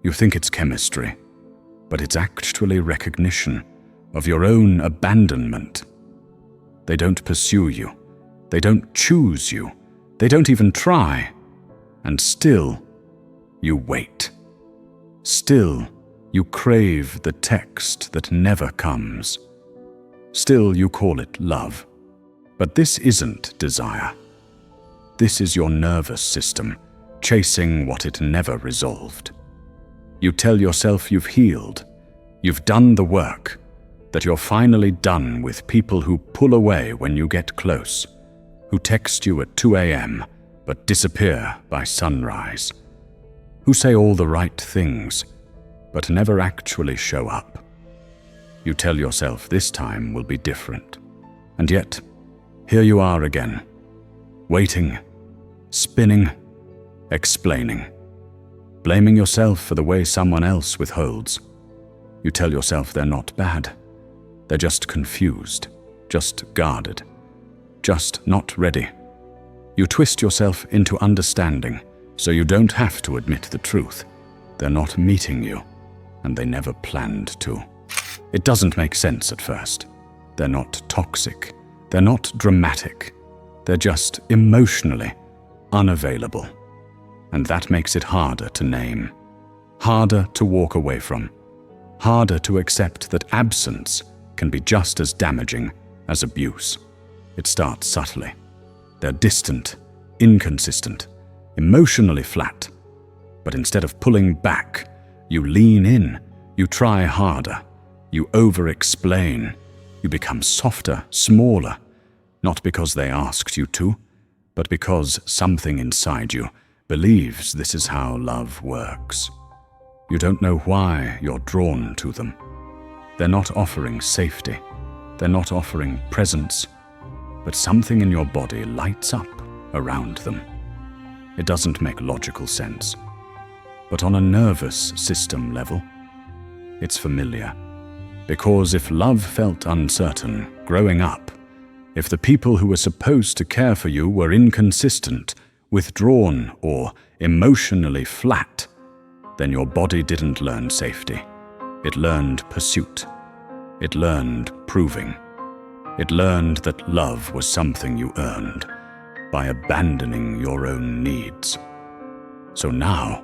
You think it's chemistry, but it's actually recognition of your own abandonment. They don't pursue you. They don't choose you. They don't even try. And still, you wait. Still, you crave the text that never comes. Still, you call it love. But this isn't desire. This is your nervous system chasing what it never resolved. You tell yourself you've healed, you've done the work, that you're finally done with people who pull away when you get close, who text you at 2 a.m. but disappear by sunrise, who say all the right things but never actually show up. You tell yourself this time will be different, and yet here you are again, waiting, spinning, explaining, blaming yourself for the way someone else withholds. You tell yourself they're not bad. They're just confused, just guarded, just not ready. You twist yourself into understanding so you don't have to admit the truth. They're not meeting you, and they never planned to. It doesn't make sense at first. They're not toxic. They're not dramatic. They're just emotionally unavailable. And that makes it harder to name, harder to walk away from, harder to accept that absence can be just as damaging as abuse. It starts subtly. They're distant, inconsistent, emotionally flat. But instead of pulling back, you lean in, you try harder, you over-explain, you become softer, smaller, not because they asked you to, but because something inside you believes this is how love works. You don't know why you're drawn to them. They're not offering safety. They're not offering presence. But something in your body lights up around them. It doesn't make logical sense. But on a nervous system level, it's familiar. Because if love felt uncertain growing up, if the people who were supposed to care for you were inconsistent, withdrawn, or emotionally flat, then your body didn't learn safety. It learned pursuit. It learned proving. It learned that love was something you earned by abandoning your own needs. So now,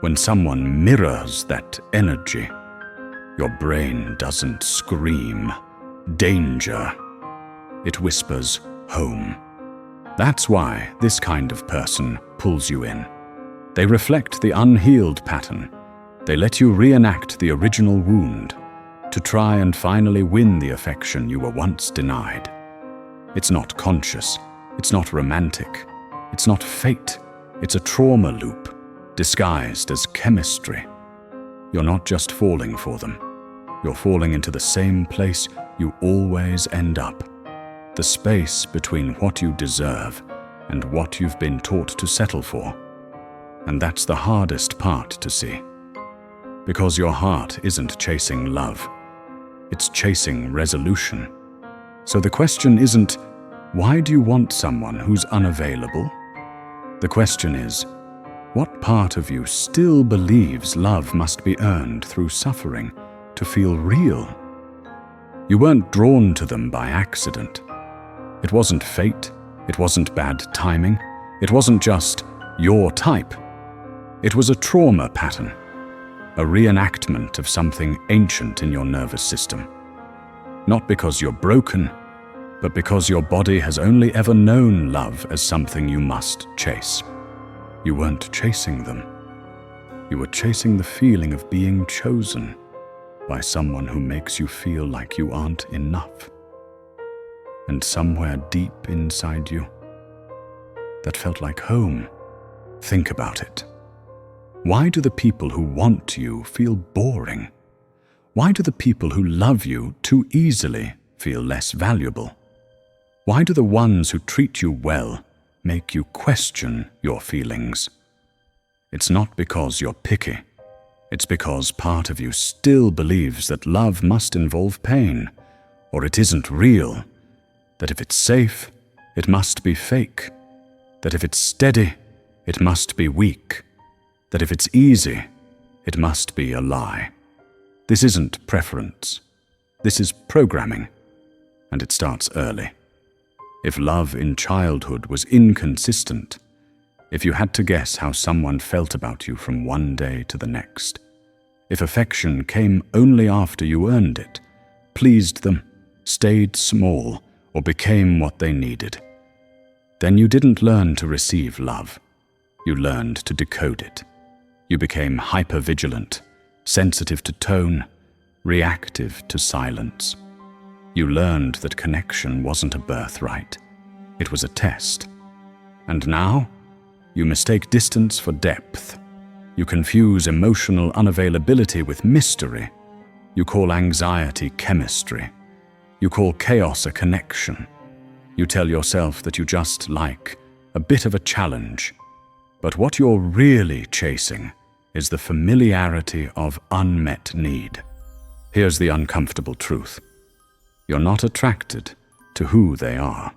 when someone mirrors that energy, your brain doesn't scream, danger. It whispers, home. That's why this kind of person pulls you in. They reflect the unhealed pattern. They let you reenact the original wound to try and finally win the affection you were once denied. It's not conscious. It's not romantic. It's not fate. It's a trauma loop disguised as chemistry. You're not just falling for them. You're falling into the same place you always end up. The space between what you deserve and what you've been taught to settle for. And that's the hardest part to see. Because your heart isn't chasing love. It's chasing resolution. So the question isn't, why do you want someone who's unavailable? The question is, what part of you still believes love must be earned through suffering to feel real? You weren't drawn to them by accident. It wasn't fate. It wasn't bad timing. It wasn't just your type. It was a trauma pattern, a reenactment of something ancient in your nervous system. Not because you're broken, but because your body has only ever known love as something you must chase. You weren't chasing them. You were chasing the feeling of being chosen by someone who makes you feel like you aren't enough. And somewhere deep inside you, that felt like home. Think about it. Why do the people who want you feel boring? Why do the people who love you too easily feel less valuable? Why do the ones who treat you well make you question your feelings? It's not because you're picky. It's because part of you still believes that love must involve pain, or it isn't real, that if it's safe, it must be fake, that if it's steady, it must be weak, that if it's easy, it must be a lie. This isn't preference. This is programming, and it starts early. If love in childhood was inconsistent, if you had to guess how someone felt about you from one day to the next, if affection came only after you earned it, pleased them, stayed small, or became what they needed, then you didn't learn to receive love. You learned to decode it. You became hypervigilant, sensitive to tone, reactive to silence. You learned that connection wasn't a birthright. It was a test. And now, you mistake distance for depth. You confuse emotional unavailability with mystery. You call anxiety chemistry. You call chaos a connection. You tell yourself that you just like a bit of a challenge. But what you're really chasing is the familiarity of unmet need. Here's the uncomfortable truth. You're not attracted to who they are.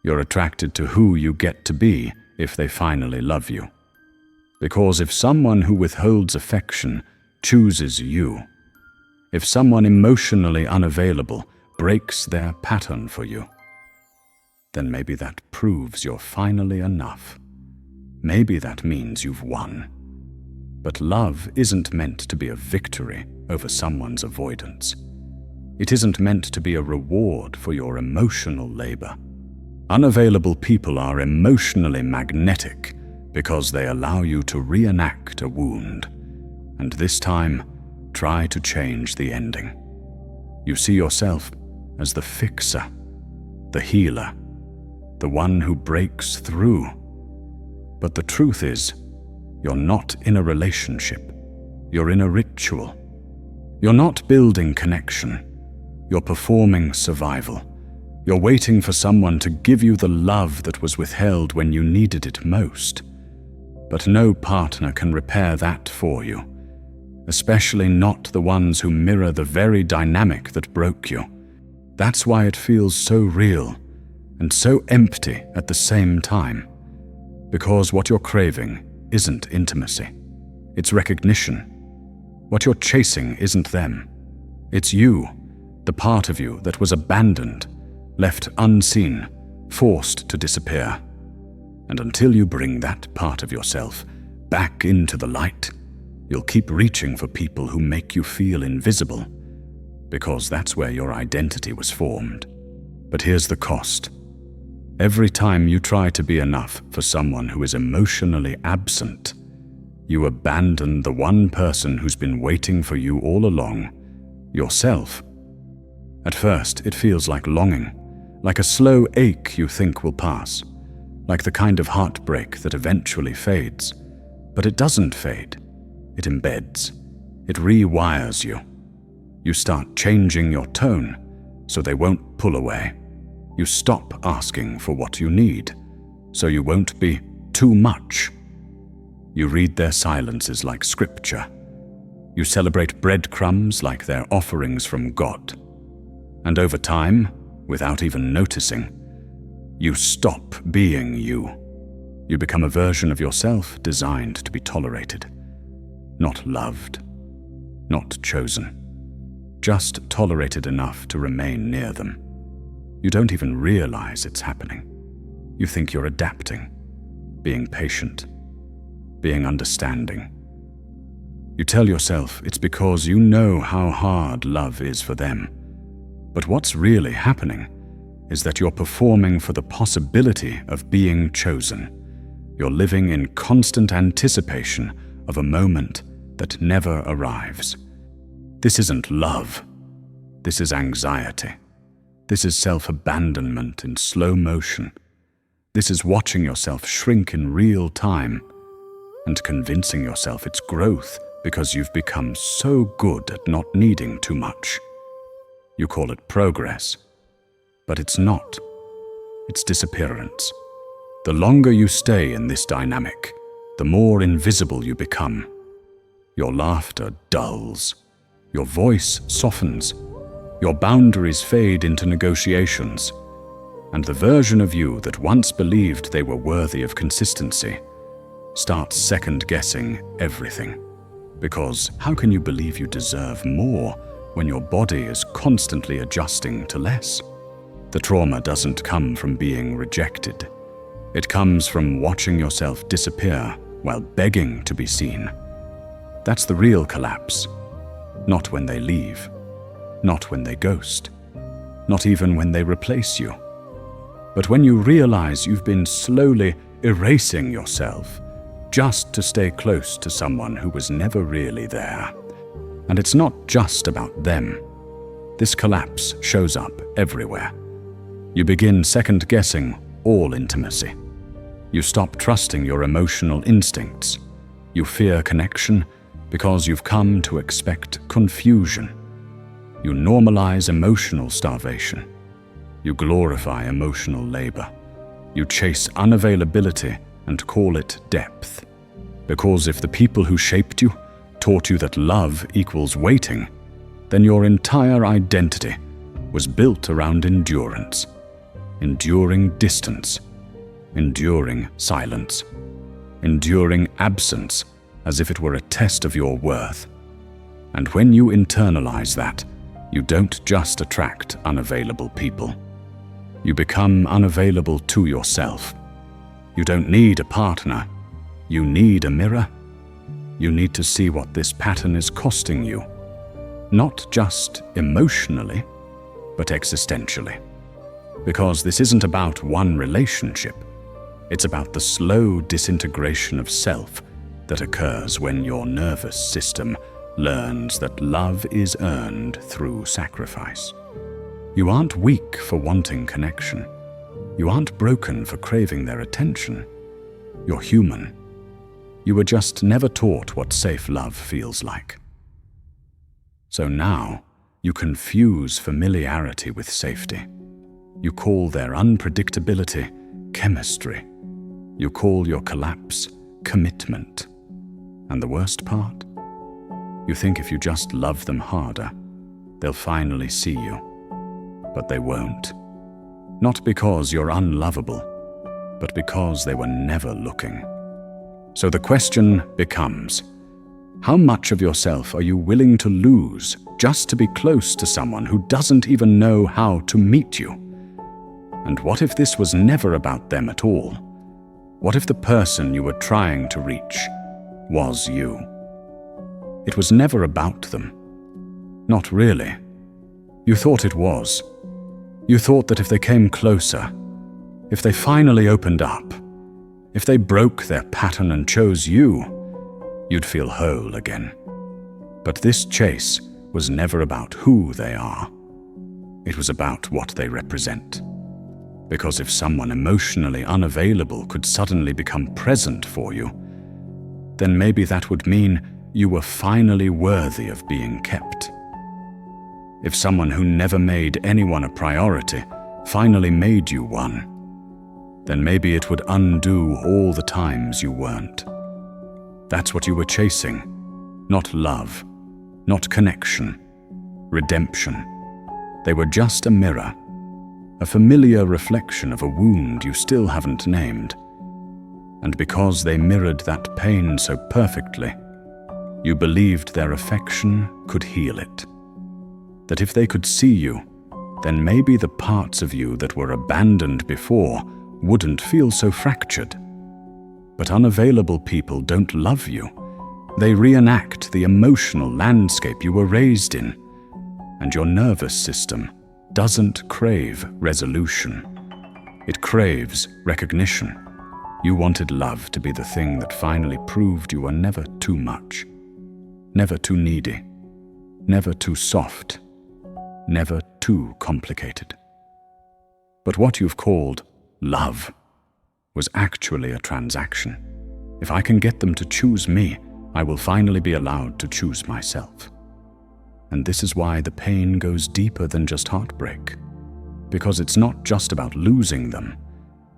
You're attracted to who you get to be if they finally love you. Because if someone who withholds affection chooses you, if someone emotionally unavailable breaks their pattern for you, then maybe that proves you're finally enough. Maybe that means you've won. But love isn't meant to be a victory over someone's avoidance. It isn't meant to be a reward for your emotional labor. Unavailable people are emotionally magnetic because they allow you to reenact a wound, and this time, try to change the ending. You see yourself as the fixer, the healer, the one who breaks through. But the truth is, you're not in a relationship. You're in a ritual. You're not building connection. You're performing survival. You're waiting for someone to give you the love that was withheld when you needed it most. But no partner can repair that for you, especially not the ones who mirror the very dynamic that broke you. That's why it feels so real and so empty at the same time. Because what you're craving isn't intimacy. It's recognition. What you're chasing isn't them. It's you, the part of you that was abandoned, left unseen, forced to disappear. And until you bring that part of yourself back into the light, you'll keep reaching for people who make you feel invisible, because that's where your identity was formed. But here's the cost. Every time you try to be enough for someone who is emotionally absent, you abandon the one person who's been waiting for you all along, yourself. At first, it feels like longing, like a slow ache you think will pass, like the kind of heartbreak that eventually fades. But it doesn't fade. It embeds. It rewires you. You start changing your tone so they won't pull away. You stop asking for what you need, so you won't be too much. You read their silences like scripture. You celebrate breadcrumbs like they're offerings from God. And over time, without even noticing, you stop being you. You become a version of yourself designed to be tolerated, not loved, not chosen, just tolerated enough to remain near them. You don't even realize it's happening. You think you're adapting, being patient, being understanding. You tell yourself it's because you know how hard love is for them. But what's really happening is that you're performing for the possibility of being chosen. You're living in constant anticipation of a moment that never arrives. This isn't love. This is anxiety. This is self-abandonment in slow motion. This is watching yourself shrink in real time and convincing yourself it's growth because you've become so good at not needing too much. You call it progress, but it's not. It's disappearance. The longer you stay in this dynamic, the more invisible you become. Your laughter dulls. Your voice softens. Your boundaries fade into negotiations. And the version of you that once believed they were worthy of consistency starts second-guessing everything. Because how can you believe you deserve more when your body is constantly adjusting to less? The trauma doesn't come from being rejected. It comes from watching yourself disappear while begging to be seen. That's the real collapse. Not when they leave. Not when they ghost. Not even when they replace you. But when you realize you've been slowly erasing yourself just to stay close to someone who was never really there. And it's not just about them. This collapse shows up everywhere. You begin second-guessing all intimacy. You stop trusting your emotional instincts. You fear connection because you've come to expect confusion. You normalize emotional starvation. You glorify emotional labor. You chase unavailability and call it depth. Because if the people who shaped you taught you that love equals waiting, then your entire identity was built around endurance. Enduring distance. Enduring silence. Enduring absence as if it were a test of your worth. And when you internalize that, you don't just attract unavailable people. You become unavailable to yourself. You don't need a partner. You need a mirror. You need to see what this pattern is costing you. Not just emotionally, but existentially. Because this isn't about one relationship. It's about the slow disintegration of self that occurs when your nervous system learns that love is earned through sacrifice. You aren't weak for wanting connection. You aren't broken for craving their attention. You're human. You were just never taught what safe love feels like. So now, you confuse familiarity with safety. You call their unpredictability chemistry. You call your collapse commitment. And the worst part? You think if you just love them harder, they'll finally see you. But they won't. Not because you're unlovable, but because they were never looking. So the question becomes, how much of yourself are you willing to lose just to be close to someone who doesn't even know how to meet you? And what if this was never about them at all? What if the person you were trying to reach was you? It was never about them. Not really. You thought it was. You thought that if they came closer, if they finally opened up, if they broke their pattern and chose you, you'd feel whole again. But this chase was never about who they are. It was about what they represent. Because if someone emotionally unavailable could suddenly become present for you, then maybe that would mean you were finally worthy of being kept. If someone who never made anyone a priority finally made you one, then maybe it would undo all the times you weren't. That's what you were chasing. Not love, not connection, redemption. They were just a mirror, a familiar reflection of a wound you still haven't named. And because they mirrored that pain so perfectly, you believed their affection could heal it. That if they could see you, then maybe the parts of you that were abandoned before wouldn't feel so fractured. But unavailable people don't love you. They reenact the emotional landscape you were raised in, and your nervous system doesn't crave resolution. It craves recognition. You wanted love to be the thing that finally proved you were never too much, never too needy, never too soft, never too complicated. But what you've called love was actually a transaction. If I can get them to choose me, I will finally be allowed to choose myself. And this is why the pain goes deeper than just heartbreak. Because it's not just about losing them.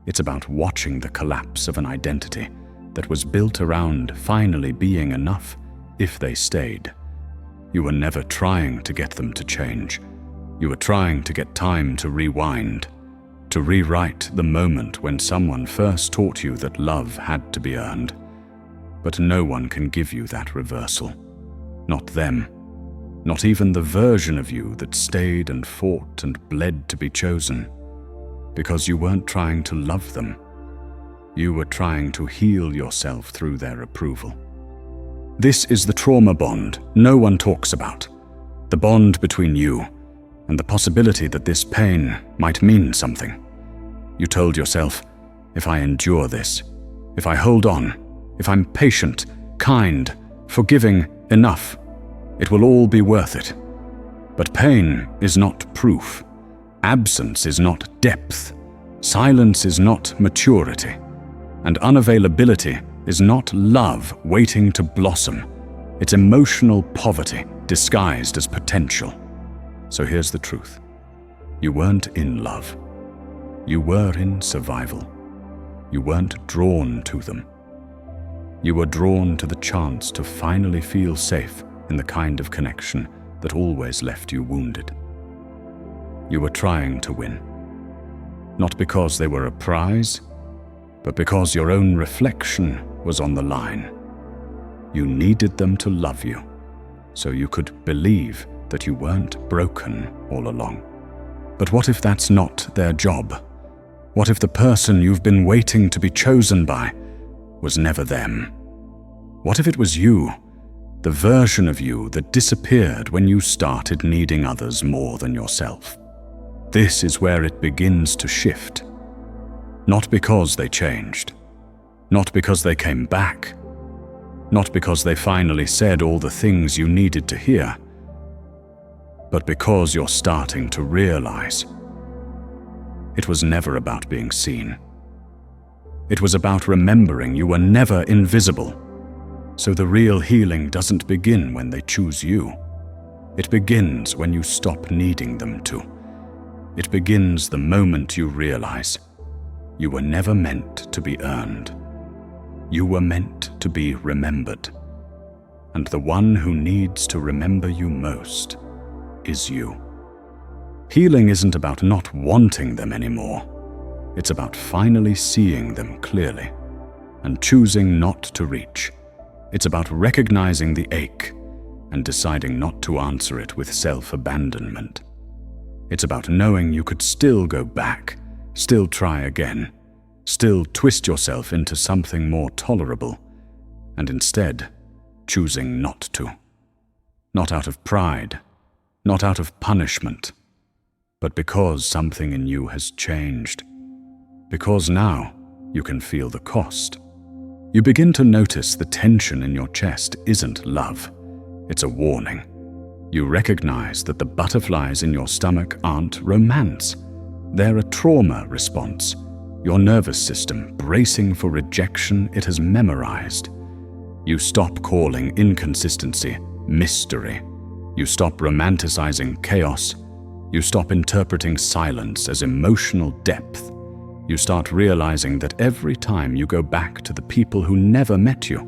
It's about watching the collapse of an identity that was built around finally being enough if they stayed. You were never trying to get them to change. You were trying to get time to rewind, to rewrite the moment when someone first taught you that love had to be earned. But no one can give you that reversal. not them, not even the version of you that stayed and fought and bled to be chosen, because you weren't trying to love them. You were trying to heal yourself through their approval. This is the trauma bond no one talks about, the bond between you and the possibility that this pain might mean something. You told yourself, if I endure this, if I hold on, if I'm patient, kind, forgiving enough, it will all be worth it. But pain is not proof. Absence is not depth. Silence is not maturity. And unavailability is not love waiting to blossom. It's emotional poverty disguised as potential. So here's the truth. You weren't in love. You were in survival. You weren't drawn to them. You were drawn to the chance to finally feel safe in the kind of connection that always left you wounded. You were trying to win. Not because they were a prize, but because your own reflection was on the line. You needed them to love you, so you could believe that you weren't broken all along. But what if that's not their job? What if the person you've been waiting to be chosen by was never them? What if it was you, the version of you that disappeared when you started needing others more than yourself? This is where it begins to shift. Not because they changed, not because they came back, not because they finally said all the things you needed to hear, but because you're starting to realize it was never about being seen. It was about remembering you were never invisible. So the real healing doesn't begin when they choose you. It begins when you stop needing them to. It begins the moment you realize you were never meant to be earned. You were meant to be remembered. And the one who needs to remember you most is you. Healing isn't about not wanting them anymore. It's about finally seeing them clearly and choosing not to reach. It's about recognizing the ache and deciding not to answer it with self-abandonment. It's about knowing you could still go back, still try again, still twist yourself into something more tolerable, and instead choosing not to. Not out of pride, not out of punishment, but because something in you has changed. Because now you can feel the cost. You begin to notice the tension in your chest isn't love, it's a warning. You recognize that the butterflies in your stomach aren't romance. They're a trauma response, your nervous system bracing for rejection it has memorized. You stop calling inconsistency mystery. You stop romanticizing chaos. You stop interpreting silence as emotional depth. You start realizing that every time you go back to the people who never met you,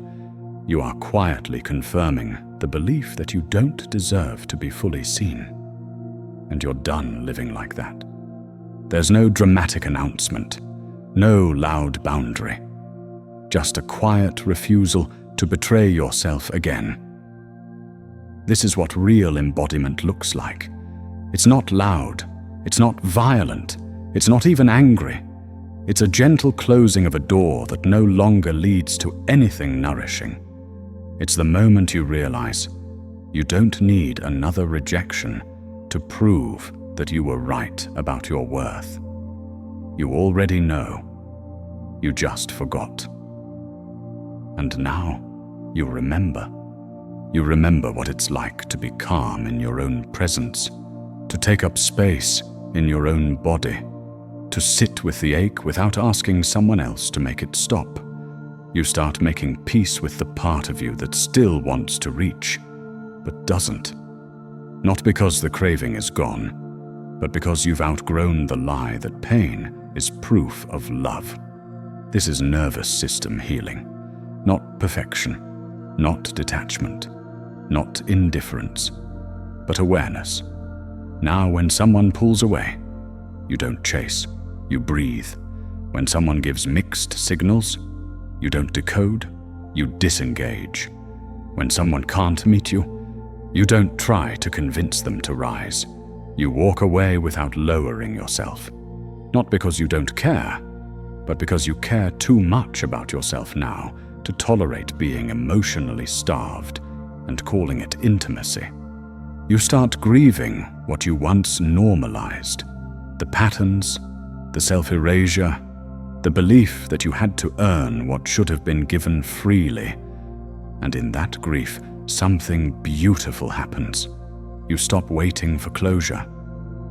you are quietly confirming the belief that you don't deserve to be fully seen. And you're done living like that. There's no dramatic announcement, no loud boundary, just a quiet refusal to betray yourself again. This is what real embodiment looks like. It's not loud, it's not violent, it's not even angry. It's a gentle closing of a door that no longer leads to anything nourishing. It's the moment you realize you don't need another rejection to prove that you were right about your worth. You already know. You just forgot. And now you remember. You remember what it's like to be calm in your own presence, to take up space in your own body, to sit with the ache without asking someone else to make it stop. You start making peace with the part of you that still wants to reach, but doesn't. Not because the craving is gone, but because you've outgrown the lie that pain is proof of love. This is nervous system healing, not perfection, not detachment, not indifference, but awareness. Now when someone pulls away, you don't chase, you breathe. When someone gives mixed signals, you don't decode, you disengage. When someone can't meet you, You don't try to convince them to rise. You walk away without lowering yourself. Not because you don't care, but because you care too much about yourself now to tolerate being emotionally starved and calling it intimacy. You start grieving what you once normalized, the patterns, the self-erasure, the belief that you had to earn what should have been given freely. And in that grief, something beautiful happens. You stop waiting for closure.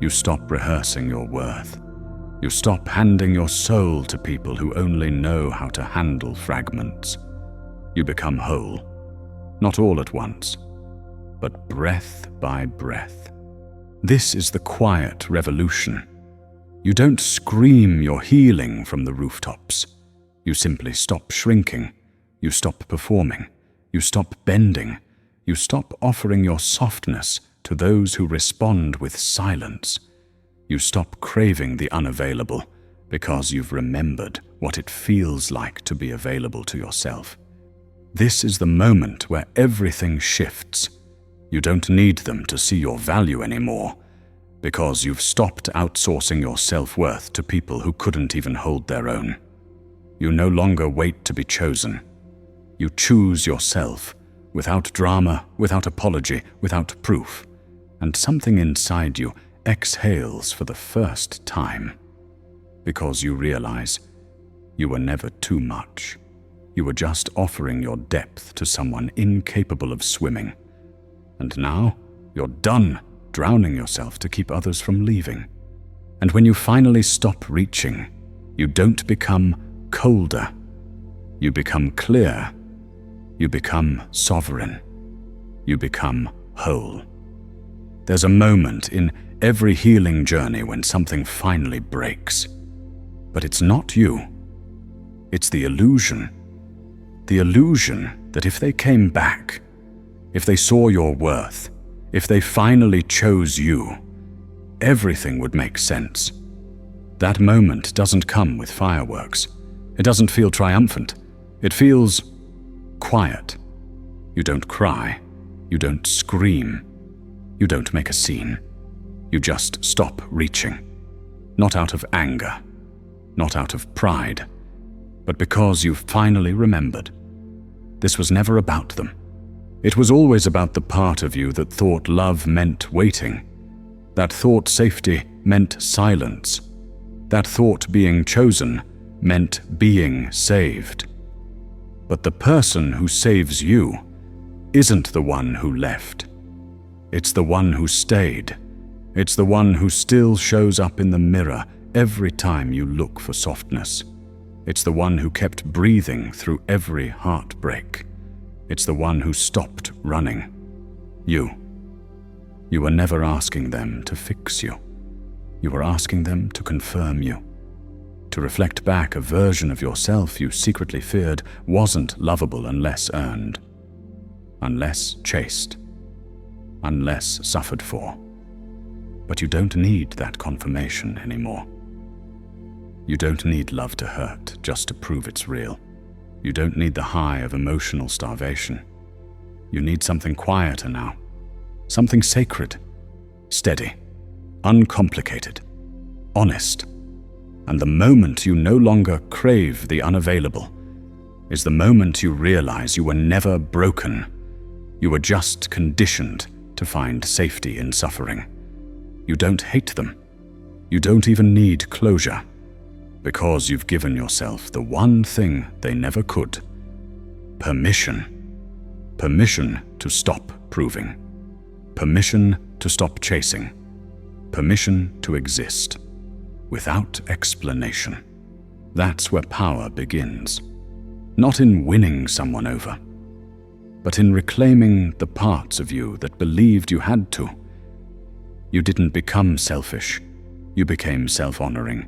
You stop rehearsing your worth. You stop handing your soul to people who only know how to handle fragments. You become whole, not all at once, but breath by breath. This is the quiet revolution. You don't scream your healing from the rooftops. You simply stop shrinking. You stop performing. You stop bending. You stop offering your softness to those who respond with silence. You stop craving the unavailable because you've remembered what it feels like to be available to yourself. This is the moment where everything shifts. You don't need them to see your value anymore because you've stopped outsourcing your self-worth to people who couldn't even hold their own. You no longer wait to be chosen. You choose yourself without drama, without apology, without proof. And something inside you exhales for the first time because you realize you were never too much. You were just offering your depth to someone incapable of swimming. And now you're done drowning yourself to keep others from leaving. And when you finally stop reaching, you don't become colder. You become clear. You become sovereign. You become whole. There's a moment in every healing journey when something finally breaks. But it's not you. It's the illusion. The illusion that if they came back, if they saw your worth, if they finally chose you, everything would make sense. That moment doesn't come with fireworks. It doesn't feel triumphant. It feels quiet. You don't cry. You don't scream. You don't make a scene. You just stop reaching. Not out of anger, not out of pride, but because you've finally remembered. This was never about them. It was always about the part of you that thought love meant waiting, that thought safety meant silence, that thought being chosen meant being saved. But the person who saves you isn't the one who left. It's the one who stayed. It's the one who still shows up in the mirror every time you look for softness. It's the one who kept breathing through every heartbreak. It's the one who stopped running. You. You were never asking them to fix you. You were asking them to confirm you, to reflect back a version of yourself you secretly feared wasn't lovable unless earned, unless chased, unless suffered for. But you don't need that confirmation anymore. You don't need love to hurt just to prove it's real. You don't need the high of emotional starvation. You need something quieter now, something sacred, steady, uncomplicated, honest. And the moment you no longer crave the unavailable is the moment you realize you were never broken. You were just conditioned to find safety in suffering. You don't hate them. You don't even need closure, because you've given yourself the one thing they never could: permission. Permission to stop proving. Permission to stop chasing. Permission to exist without explanation. That's where power begins. Not in winning someone over, but in reclaiming the parts of you that believed you had to. You didn't become selfish. You became self-honoring.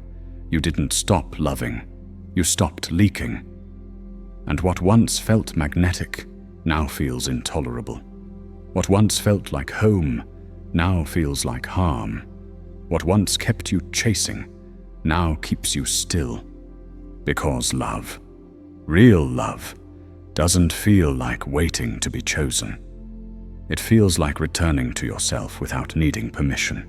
You didn't stop loving. You stopped leaking. And what once felt magnetic now feels intolerable. What once felt like home now feels like harm. What once kept you chasing now keeps you still. Because love, real love, doesn't feel like waiting to be chosen. It feels like returning to yourself without needing permission.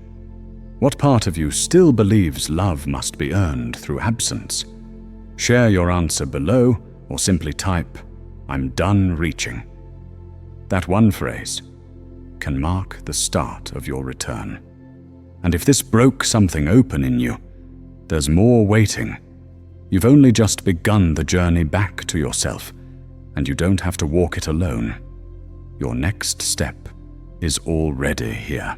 What part of you still believes love must be earned through absence? Share your answer below or simply type, "I'm done reaching." That one phrase can mark the start of your return. And if this broke something open in you, there's more waiting. You've only just begun the journey back to yourself, and you don't have to walk it alone. Your next step is already here.